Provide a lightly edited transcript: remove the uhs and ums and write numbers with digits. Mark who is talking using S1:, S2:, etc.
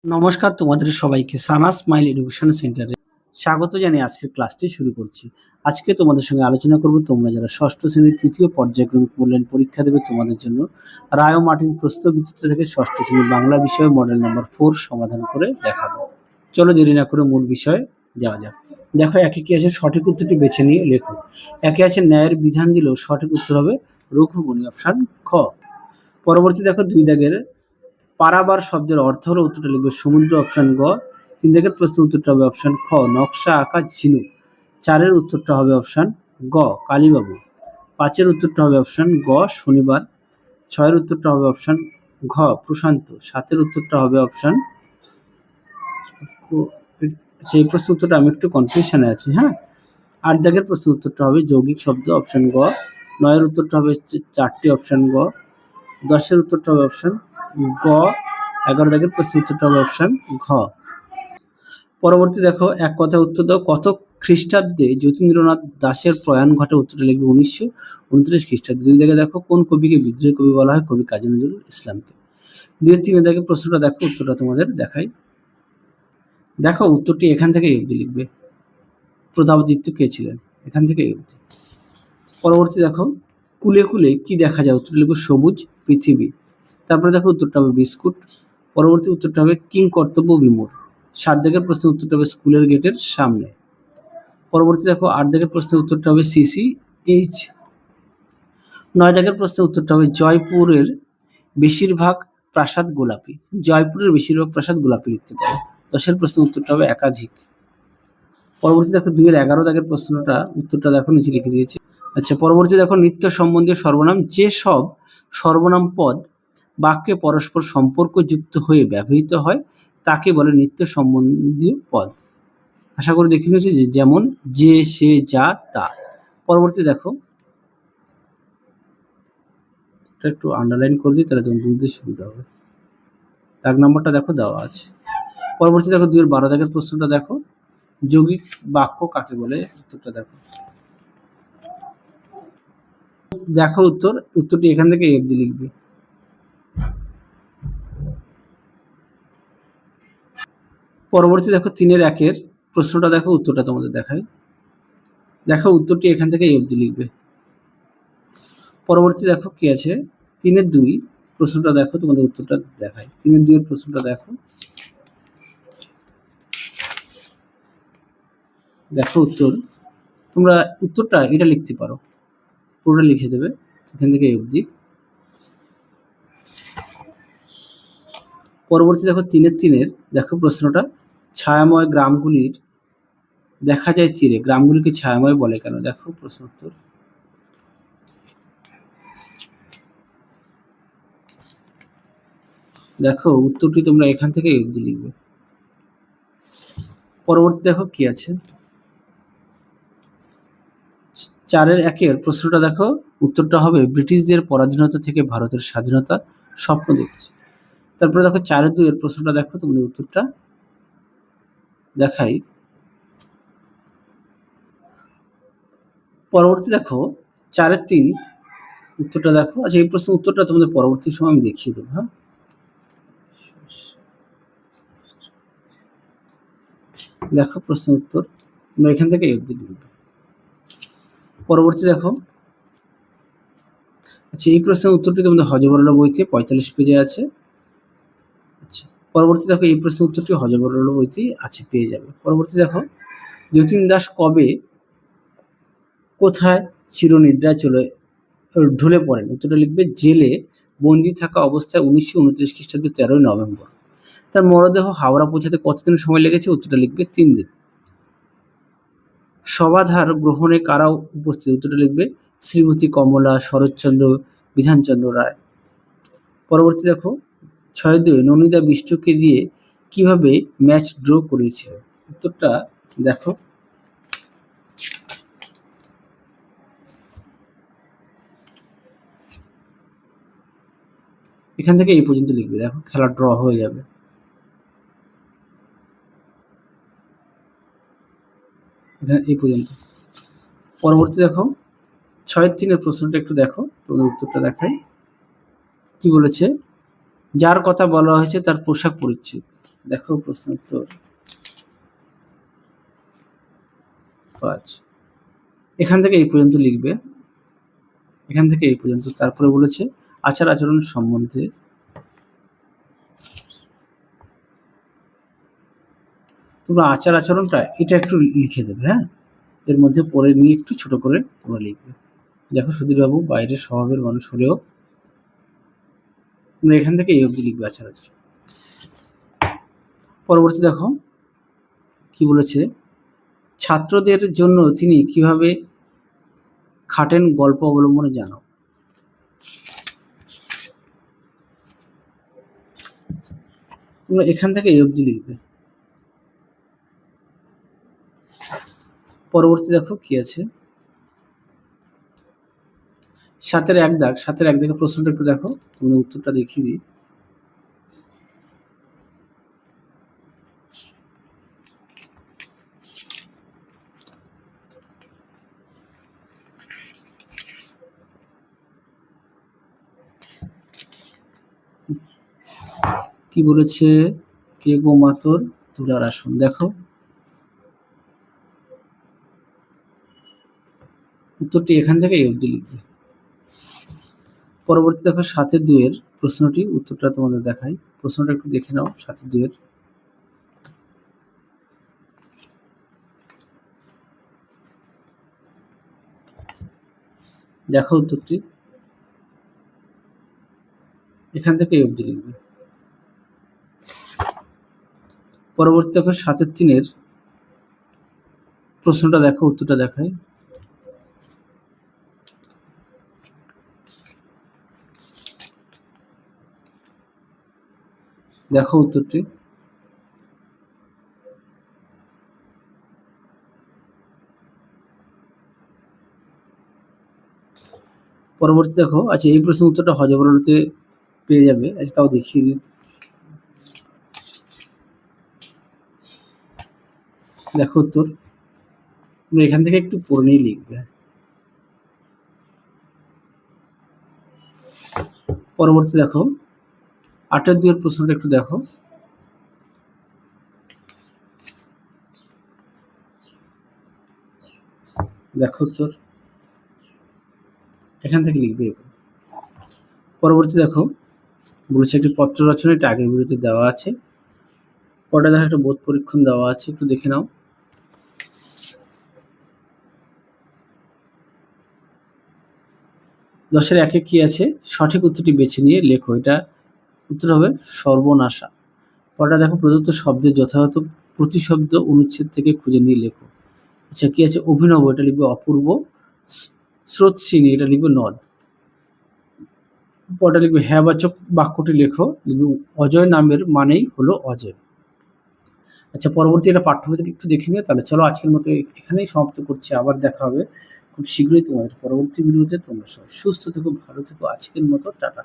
S1: নমস্কার তোমাদের সবাইকে সানা স্মাইল এডুকেশন সেন্টারে স্বাগত জানিয়ে আজকের ক্লাসটি শুরু করছি। আজকে তোমাদের সঙ্গে আলোচনা করব তোমরা যারা ষষ্ঠ শ্রেণীর তৃতীয় পর্যায়ক্রমিক মূল্যায়ন পরীক্ষা দেবে তোমাদের জন্য রায় ও মার্টিন প্রশ্ন বিচিত্র থেকে ষষ্ঠ শ্রেণীর বাংলা বিষয় মডেল নাম্বার 4 সমাধান করে দেখাবো। চলো দেরি না করে মূল বিষয়ে যাওয়া যাক। দেখো একে কি আছে, সঠিক উত্তরটি বেছে নিয়ে লেখো। একে আছে ন্যায়ের বিধান দিলেও সঠিক উত্তর হবে রঘুবনী, অপশন খ। পরবর্তী দেখো দুই দাগের পারাবার শব্দের অর্থ হলো, উত্তরটা লিখবে সমুদ্র, অপশন গ। তিন দাগের প্রশ্ন উত্তরটা হবে অপশন খ নকশা আঁকা ঝিনুক। চারের উত্তরটা হবে অপশন গ কালীবাবু। পাঁচের উত্তরটা হবে অপশন গ শনিবার। ছয়ের উত্তরটা হবে অপশন ঘ প্রশান্ত। সাতের উত্তরটা হবে অপশন, সেই প্রশ্ন উত্তরটা আমি একটু কনফিউশনে আছি। হ্যাঁ, আট দাগের প্রশ্ন উত্তরটা হবে যৌগিক শব্দ, অপশন গ। নয়ের উত্তরটা হবে চারটি, অপশন গ। দশের উত্তরটা হবে অপশন গ। 11 দাগের প্রশ্ন উত্তরটা হবে অপশন ঘ। পরবর্তী দেখো এক কথা উত্তর দাও। কত খ্রিস্টাব্দে যতীন্দ্রনাথ দাশের প্রয়াণ ঘটে? উত্তরটা লিখবে 1929 খ্রিস্টাব্দে। দুই দাগে দেখো কোন কবিকে বিদ্রোহী কবি বলা হয়? কবি কাজী নজরুল ইসলামকে। দুই তিন দাগে প্রশ্নটা দেখো, উত্তরটা তোমাদের দেখাই। দেখো উত্তরটি এখান থেকে অবধি লিখবে। প্রতাপাদিত্য কে ছিলেন? এখান থেকে অবধি। পরবর্তী দেখো কুলে কুলে কি দেখা যায়? উত্তর লিখবে সবুজ পৃথিবী। তারপরে দেখো উত্তরটা হবে বিস্কুট। পরবর্তী উত্তরটা হবে কিং কর্তব্য বিমূঢ়। 7 দাগের প্রশ্নের উত্তরটা হবে স্কুলের গেটের সামনে। পরবর্তী দেখো 8 দাগের প্রশ্নের উত্তরটা হবে CCH। 9 দাগের প্রশ্নের উত্তরটা হবে জয়পুরের বেশিরভাগ প্রাসাদ গোলাপি। জয়পুরের বেশিরভাগ প্রাসাদ গোলাপি লিখতে পারো। 10 প্রশ্নের উত্তরটা হবে একাধিক। পরবর্তী দেখো 2 এর 11 দাগের প্রশ্নটা উত্তরটা দেখো নিচে লিখে দিয়েছি। আচ্ছা, পরবর্তী দেখো নিত্য সম্বন্ধীয় সর্বনাম। যে সব সর্বনাম পদ বাক্যে পরস্পর সম্পর্কযুক্ত হয়ে ব্যবহৃত হয় তাকে বলে নিত্য সম্বন্ধীয় পদ। আশা করি দেখে নিয়েছি, যেমন যে, সে, যা, তা। পরবর্তী দেখো এটা একটু আন্ডারলাইন করে দিই, তাহলে তোমার বুঝতে সুবিধা হবে। দাগ নাম্বারটা দেখো দেওয়া আছে। পরবর্তী দেখো 2 এর 12 দাগের প্রশ্নটা দেখো, যৌগিক বাক্য কাকে বলে? উত্তরটা দেখো। দেখো উত্তরটি এখান থেকে অবধি লিখবে। পরবর্তী দেখো 3 এর 1 এর প্রশ্নটা দেখো, উত্তরটা তোমাদের দেখাই। দেখো উত্তরটি এখান থেকে অবধি লিখবে। পরবর্তী দেখো কি আছে 3 এর 2 প্রশ্নটা দেখো, তোমাদের উত্তরটা দেখাই। 3 এর 2 এর প্রশ্নটা দেখো। দেখো উত্তর, তোমরা উত্তরটা এটা লিখতে পারো, পুরোটা লিখে দেবে এখান থেকে অবধি। পরবর্তী দেখো 3 এর 3 এর দেখো প্রশ্নটা, ছায়াময় গ্রামগুলির দেখা যায় তীরে, গ্রামগুলিকে ছায়াময় বলে কেন? দেখো প্রশ্ন উত্তর। দেখো উত্তরটি তোমরা এখান থেকে অবধি লিখবে। পরবর্তী দেখো কি আছে 4 এর 1 এর প্রশ্নটা দেখো, উত্তরটা হবে ব্রিটিশদের পরাধীনতা থেকে ভারতের স্বাধীনতা স্বপ্ন দেখছে। তারপরে দেখো 4 এর 2 এর প্রশ্নটা দেখো, তোমাদের উত্তরটা দেখাই। পরবর্তী দেখো 4 এর 3 উত্তরটা দেখো। আচ্ছা, এই প্রশ্নের উত্তরটা তোমাদের পরবর্তী সময় আমি দেখিয়ে দেবো। হ্যাঁ, দেখো প্রশ্নের উত্তর তোমরা এখান থেকে অবধি লিখবে। পরবর্তী দেখো, আচ্ছা এই প্রশ্নের উত্তরটি তোমাদের হযবরল বইতে 45 পেজে আছে। আচ্ছা, পরবর্তী দেখো এই প্রশ্নের উত্তরটি হযবরল বইতেই আছে, পেয়ে যাবে। পরবর্তী দেখো যতীন দাস কবে কোথায় চিরনিদ্রায় ঢলে পড়েন? উত্তরটা লিখবে জেলে বন্দী থাকা অবস্থায় 1929 খ্রিস্টাব্দের 13ই নভেম্বর। তার মরদেহ হাওড়া পৌঁছাতে কতদিন সময় লেগেছে? উত্তরটা লিখবে 3 দিন। সভাধার গ্রহণে কারা উপস্থিত? উত্তরটা লিখবে শ্রীমতী কমলা, শরৎচন্দ্র, বিধানচন্দ্র রায়। পরবর্তী দেখো 6-2 নন্দিতা বিষ্টুকে দিয়ে কিভাবে ম্যাচ ড্র করিয়েছিল? উত্তরটা দেখো। এখান থেকে এই পর্যন্ত লিখবে। দেখো খেলা ড্র হয়ে যাবে। এই পর্যন্ত। পরবর্তী দেখো 6-3 এর প্রশ্নটা একটু দেখো, তোমাদের উত্তরটা দেখাই। কি বলেছে? যার কথা বলা হয়েছে তার পোশাক পরিচ্ছদ। দেখো প্রশ্ন উত্তর 5। এখান থেকে এই পর্যন্ত লিখবে, এখান থেকে এই পর্যন্ত। তারপরে বলেছে আচার আচরণ সম্বন্ধে তোমরা আচার আচরণটা এটা একটু লিখে দেবে, হ্যাঁ, এর মধ্যে পড়ে নিয়ে একটু ছোট করে তোমরা লিখবে। দেখো সুধীরবাবু বাইরের স্বভাবের মানুষ হলেও তোমরা এখান থেকে এই অবধি লিখবে আচার আচরণ। পরবর্তী দেখো কি বলেছে, ছাত্রদের জন্য তিনি কিভাবে খাটেন গল্প অবলম্বনে জানো। তোমরা এখান থেকে এই অবধি লিখবে। পরবর্তী দেখো কি আছে, 7-এর 1 দাগ, 7-এর 1 দাগের প্রশ্নটা একটু দেখো, তুমি উত্তরটা দেখিয়ে দিই। কি বলেছে, কে গো মাতর তুলার আসন। দেখো উত্তরটি এখান থেকে এই অবধি লিখবে। পরবর্তী দেখো 7-এর 2-এর প্রশ্নটি, উত্তরটা তোমাদের দেখাই। প্রশ্নটা একটু দেখে নাও 7-এর 2-এর। দেখো উত্তরটি এখান থেকে এই অবধি লিখবে। পরবর্তী দেখো 7-এর 3-এর প্রশ্নটা দেখো, উত্তরটা দেখায়। দেখো উত্তরটি পরবর্তী দেখো, আচ্ছা এই প্রশ্নের উত্তরটা হজবরলতে পেয়ে যাবে। আচ্ছা তাও দেখিয়ে দিই। দেখো উত্তর তুমি এখান থেকে একটু পড়ে নিয়ে লিখবে। পরবর্তী দেখো 8-এর 2-এর প্রশ্নটা একটু দেখো। দেখো উত্তর এখান থেকে লিখবে। পরবর্তী দেখো বলেছে একটি পত্র রচনা, এটা আগের ভিডিওতে দেওয়া আছে। পরটা দেখো একটা বোধ পরীক্ষণ দেওয়া আছে, একটু দেখে নাও। দশের 1-এ কি আছে, সঠিক উত্তরটি বেছে নিয়ে লেখো। এটা উত্তর হবে সর্বনাশা। পরটা দেখো প্রদত্ত শব্দের যথাযথ প্রতিশব্দ অনুচ্ছেদ থেকে খুঁজে নিয়ে লেখো। আচ্ছা কি আছে, অভিনব, এটা লিখবে অপূর্ব। স্রোতস্বিনী, এটা লিখবে নদ। পরটা লিখবে হ্যাবাচক বাক্যটি লেখো, লিখবে অজয় নামের মানেই হলো অজয়। আচ্ছা পরবর্তী এটা পাঠ্য থেকে একটু দেখে নিও। তাহলে চলো আজকের মতো এখানেই সমাপ্ত করছি, আবার দেখা হবে খুব শীঘ্রই তোমাদের পরবর্তী ভিডিওতে। তোমরা সবাই সুস্থ থেকো, ভালো থেকো, আজকের মতো টাটা।